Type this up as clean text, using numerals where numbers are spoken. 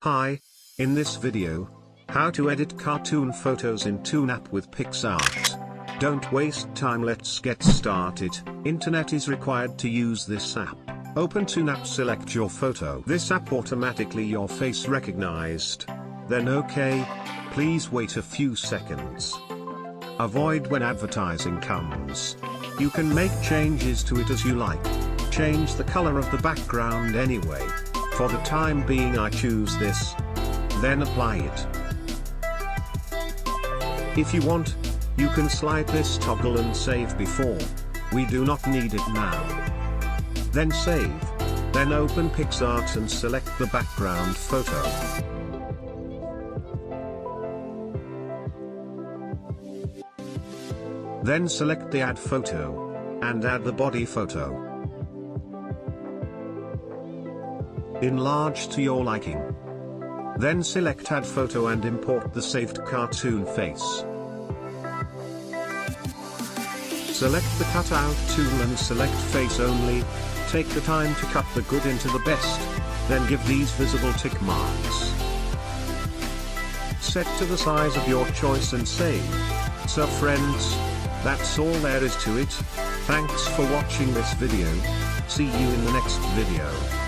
Hi, in this video, how to edit cartoon photos in Toon app with picsart. Don't waste time, let's get started. Internet is required to use this app. Open Toon app, select your photo. This app automatically your face recognized. Then OK. Please wait a few seconds. Avoid when advertising comes. You can make changes to it as you like. Change the color of the background anyway. For the time being I choose this. Then apply it. If you want, you can slide this toggle and save before. We do not need it now. Then save. Then open picsart and select the background photo. Then select the add photo. And add the body photo. Enlarge to your liking. Then select add photo and import the saved cartoon face. Select the cutout tool and select face only. Take the time to cut the good into the best. Then give these visible tick marks. Set to the size of your choice and save. So friends, that's all there is to it. Thanks for watching this video. See you in the next video.